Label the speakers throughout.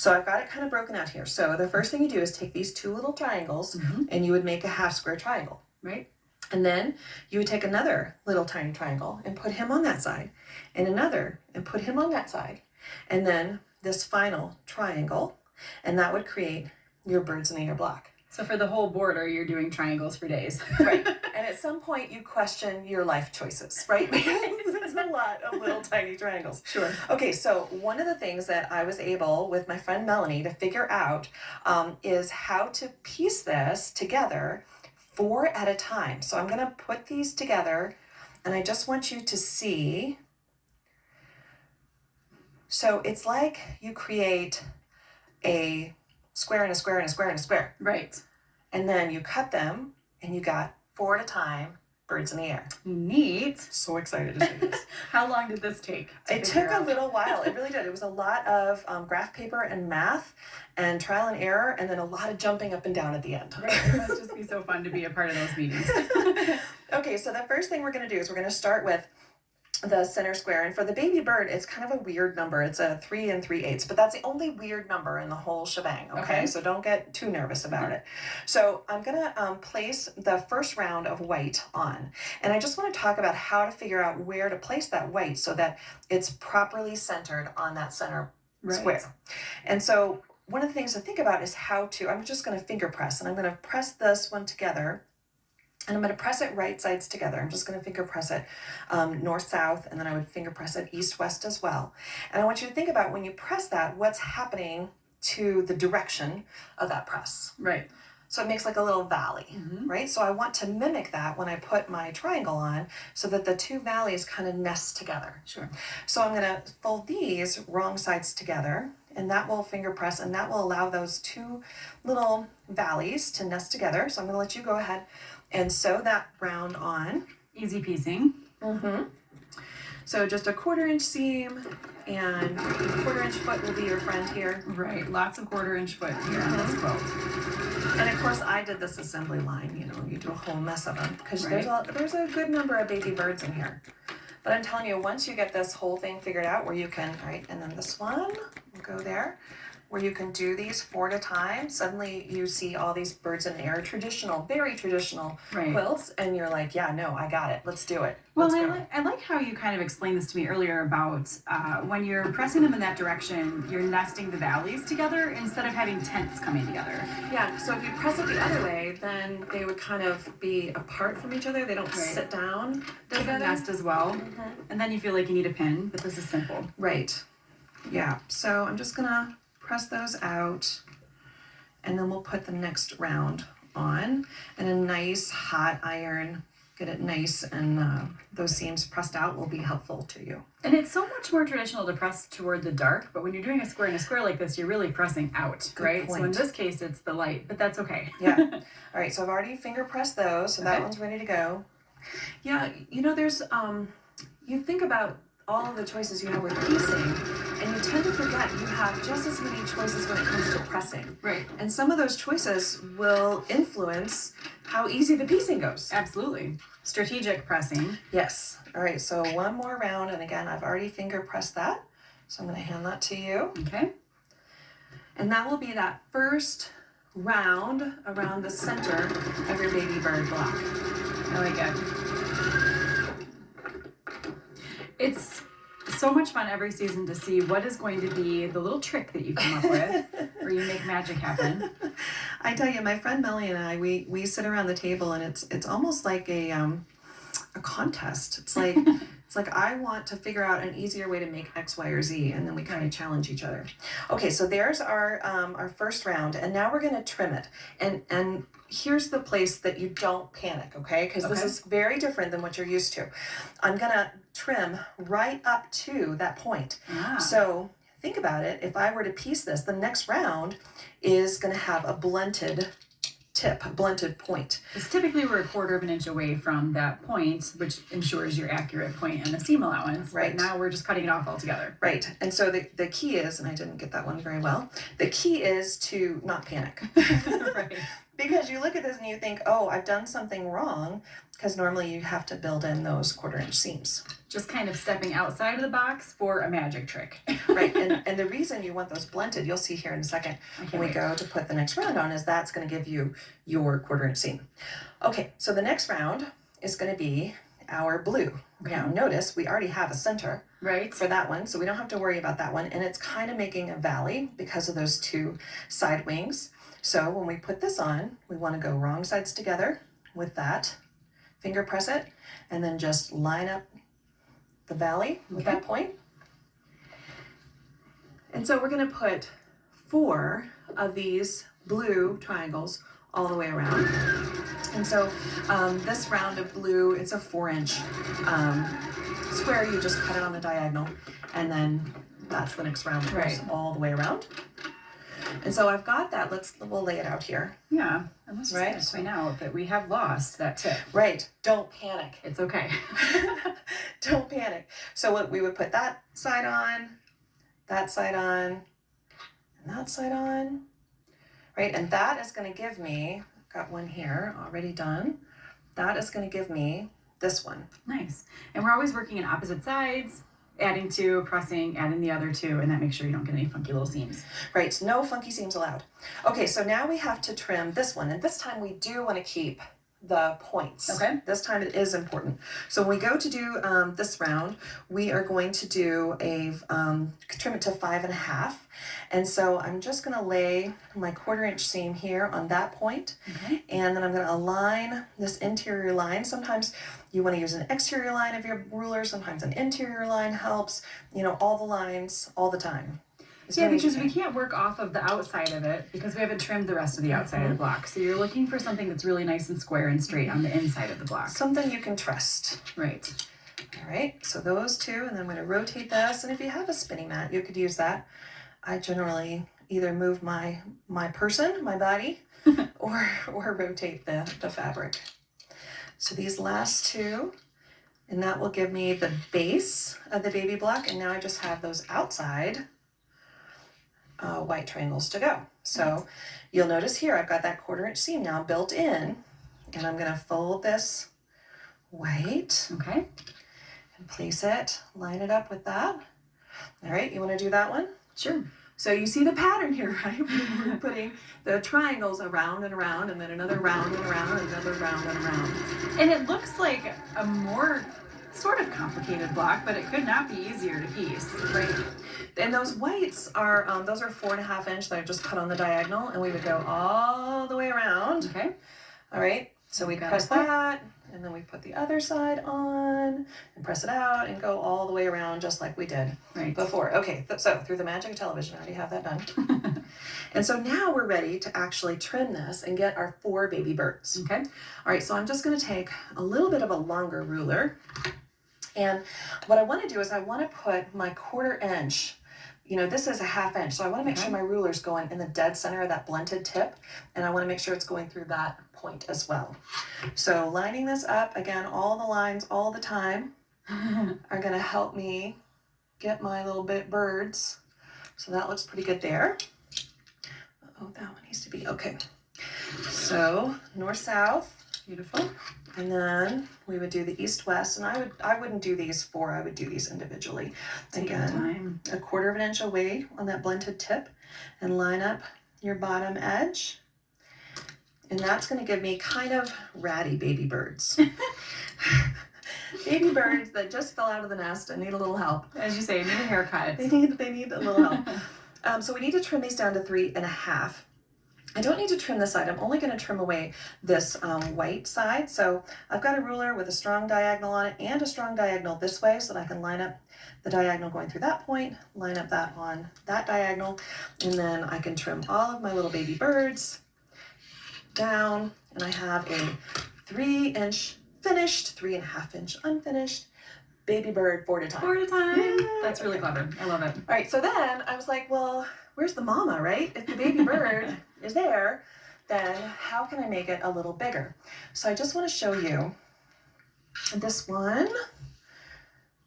Speaker 1: So I've got it kind of broken out here. So the first thing you do is take these two little triangles and you would make a half square triangle, right? And then you would take another little tiny triangle and put him on that side, and another and put him on that side, and then this final triangle, and that would create your birds in the air block.
Speaker 2: So for the whole border, you're doing triangles for days.
Speaker 1: Right. And at some point you question your life choices, right? Because there's a lot of little tiny triangles.
Speaker 2: Sure.
Speaker 1: Okay, so one of the things that I was able with my friend Melanie to figure out is how to piece this together 4 at a time. So I'm going to put these together and I just want you to see. So it's like you create a square and a square and a square and a square.
Speaker 2: Right.
Speaker 1: And then you cut them and you got 4 at a time birds in the air.
Speaker 2: Neat.
Speaker 1: So excited to do this.
Speaker 2: How long did this take?
Speaker 1: It took a little while. It really did. It was a lot of graph paper and math and trial and error, and then a lot of jumping up and down at the end.
Speaker 2: Right. It must just be so fun to be a part of those meetings.
Speaker 1: Okay, so the first thing we're going to do is we're going to start with the center square, and for the baby bird it's kind of a weird number. It's a 3 3/8, but that's the only weird number in the whole shebang. Okay. So don't get too nervous about it. So I'm gonna place the first round of white on, and I just want to talk about how to figure out where to place that white so that it's properly centered on that center square. And so one of the things to think about is how to, I'm just going to finger press, and I'm going to press this one together. And I'm going to press it right sides together. I'm just going to finger press it north-south, and then I would finger press it east-west as well. And I want you to think about when you press that, what's happening to the direction of that press.
Speaker 2: Right.
Speaker 1: So it makes like a little valley, right? So I want to mimic that when I put my triangle on so that the two valleys kind of nest together.
Speaker 2: Sure.
Speaker 1: So I'm going to fold these wrong sides together, and that will finger press, and that will allow those two little valleys to nest together. So I'm going to let you go ahead and sew that round on.
Speaker 2: Easy piecing.
Speaker 1: So just a 1/4 inch seam, and a 1/4 inch foot will be your friend here.
Speaker 2: Right, lots of 1/4 inch foot here on this quilt.
Speaker 1: And of course I did this assembly line, you know, you do a whole mess of them because there's a good number of baby birds in here. But I'm telling you, once you get this whole thing figured out where you can, right, and then this one will go there, where you can do these 4 at a time, suddenly you see all these birds in the air, traditional, very traditional quilts, and you're like, yeah, no, I got it. Let's do it.
Speaker 2: Well, I like how you kind of explained this to me earlier about when you're pressing them in that direction, you're nesting the valleys together instead of having tents coming together.
Speaker 1: Yeah, so if you press it the other way, then they would kind of be apart from each other. They don't sit down together.
Speaker 2: Nest as well. And then you feel like you need a pin, but this is simple.
Speaker 1: Right. Yeah, so I'm just gonna press those out, and then we'll put the next round on, and a nice hot iron, get it nice, and those seams pressed out will be helpful to you.
Speaker 2: And it's so much more traditional to press toward the dark, but when you're doing a square and a square like this, you're really pressing out, right? So in this case, it's the light, but that's okay.
Speaker 1: Yeah. All right, so I've already finger pressed those, so that one's ready to go. Yeah, you know, there's, you think about all of the choices you have with piecing, and you tend to forget you have just as many choices when it comes to pressing.
Speaker 2: Right.
Speaker 1: And some of those choices will influence how easy the piecing goes.
Speaker 2: Absolutely. Strategic pressing.
Speaker 1: Yes. All right, so one more round, and again, I've already finger pressed that, so I'm going to hand that to you.
Speaker 2: Okay.
Speaker 1: And that will be that first round around the center of your baby bird block.
Speaker 2: I like it. It's so much fun every season to see what is going to be the little trick that you come up with where you make magic happen.
Speaker 1: I tell you, my friend Melanie and I, we sit around the table, and it's almost like a contest. It's like I want to figure out an easier way to make X, Y, or Z, and then we kind of challenge each other. Okay, so there's our first round, and now we're going to trim it. And here's the place that you don't panic, okay? Because this is very different than what you're used to. I'm going to trim right up to that point. So think about it. If I were to piece this, the next round is going to have a blunted tip, a blunted point.
Speaker 2: Because typically we're 1/4 inch away from that point, which ensures your accurate point and the seam allowance.
Speaker 1: Right.
Speaker 2: But now we're just cutting it off altogether.
Speaker 1: Right. And so the key is, and I didn't get that one very well, the key is to not panic.
Speaker 2: Right.
Speaker 1: Because you look at this and you think, oh, I've done something wrong, because normally you have to build in those 1/4 inch seams.
Speaker 2: Just kind of stepping outside of the box for a magic trick.
Speaker 1: Right, and the reason you want those blended, you'll see here in a second when we go to put the next round on, is that's going to give you your 1/4 inch seam. Okay, so the next round is going to be our blue.
Speaker 2: Okay.
Speaker 1: Now notice we already have a center
Speaker 2: Right.
Speaker 1: for that one, so we don't have to worry about that one, and it's kind of making a valley because of those two side wings. So when we put this on, we want to go wrong sides together with that, finger press it, and then just line up the valley with that point. And so we're going to put 4 of these blue triangles all the way around. And so this round of blue, it's a 4-inch square. You just cut it on the diagonal, and then that's the next round that goes all the way around. And so I've got that. We'll lay it out here.
Speaker 2: Yeah, and let's just point out that we have lost that tip.
Speaker 1: Right. Don't panic.
Speaker 2: It's okay.
Speaker 1: Don't panic. So what we would put that side on, and that side on, right? And that is going to give me, I've got one here already done. That is going to give me this one.
Speaker 2: Nice. And we're always working in opposite sides, adding 2, pressing, adding the other 2, and that makes sure you don't get any funky little seams.
Speaker 1: Right, no funky seams allowed. Okay, so now we have to trim this one, and this time we do want to keep the points.
Speaker 2: Okay.
Speaker 1: This time it is important. So when we go to do this round, we are going to do a trim it to 5.5, and so I'm just going to lay my 1/4 inch seam here on that point, and then I'm going to align this interior line. Sometimes you want to use an exterior line of your ruler. Sometimes an interior line helps. You know, all the lines, all the time.
Speaker 2: Yeah, because we can't work off of the outside of it because we haven't trimmed the rest of the outside of the block. So you're looking for something that's really nice and square and straight on the inside of the block.
Speaker 1: Something you can trust.
Speaker 2: Right.
Speaker 1: All right, so those 2, and then I'm going to rotate this. And if you have a spinning mat, you could use that. I generally either move my person, my body, or rotate the fabric. So these last 2, and that will give me the base of the baby block. And now I just have those outside white triangles to go. So you'll notice here I've got that 1/4 inch seam now built in, and I'm going to fold this white.
Speaker 2: Okay.
Speaker 1: And place it, line it up with that. All right, you want to do that one?
Speaker 2: Sure.
Speaker 1: So you see the pattern here, right? We're putting the triangles around and around, and then another round and around, and another round and around.
Speaker 2: And it looks like a more sort of complicated block, but it could not be easier to piece.
Speaker 1: Right. And those whites are, those are 4.5 inch that I just cut on the diagonal, and we would go all the way around.
Speaker 2: Okay.
Speaker 1: All right, so we press that, and then we put the other side on, and press it out, and go all the way around just like we did before. Okay, so through the magic of television, I already have that done. And so now we're ready to actually trim this and get our 4 baby birds.
Speaker 2: Okay.
Speaker 1: All right, so I'm just going to take a little bit of a longer ruler, and what I want to do is I want to put my 1/4 inch. You know, this is a 1/2 inch, so I want to make sure my ruler's going in the dead center of that blunted tip, and I want to make sure it's going through that point as well. So lining this up, again, all the lines all the time are going to help me get my little birds. So that looks pretty good there. Oh, that one needs to be, okay. So north-south, beautiful. And then we would do the east-west, and I wouldn't do these 4, I would do these individually. Again, a 1/4 inch away on that blunted tip, and line up your bottom edge. And that's going to give me kind of ratty baby birds. Baby birds that just fell out of the nest and need a little help.
Speaker 2: As you say, need a haircut.
Speaker 1: They need a little help. So we need to trim these down to 3.5. I don't need to trim this side. I'm only going to trim away this white side. So I've got a ruler with a strong diagonal on it and a strong diagonal this way, so that I can line up the diagonal going through that point, line up that on that diagonal, and then I can trim all of my little baby birds down, and I have a 3-inch finished, 3.5 inch unfinished baby bird 4 at a time.
Speaker 2: 4 at a time.
Speaker 1: Yeah.
Speaker 2: That's really clever. I love it.
Speaker 1: All right, so then I was like, well, where's the mama, right? If the baby bird is there, then how can I make it a little bigger? So I just want to show you this one.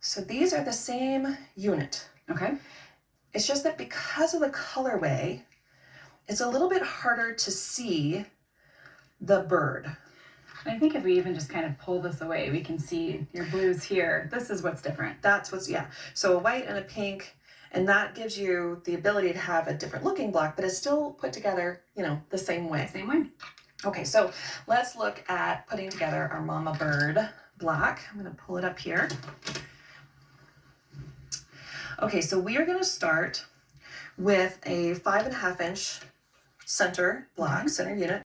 Speaker 1: So these are the same unit.
Speaker 2: Okay.
Speaker 1: It's just that because of the colorway, it's a little bit harder to see the bird.
Speaker 2: I think if we even just kind of pull this away, we can see your blues here. This is what's different.
Speaker 1: That's what's, yeah. So a white and a pink, and that gives you the ability to have a different looking block, but it's still put together, you know, the same way.
Speaker 2: Same way.
Speaker 1: Okay, so let's look at putting together our mama bird block. I'm gonna pull it up here. Okay, so we are gonna start with a 5.5 inch center block, center unit.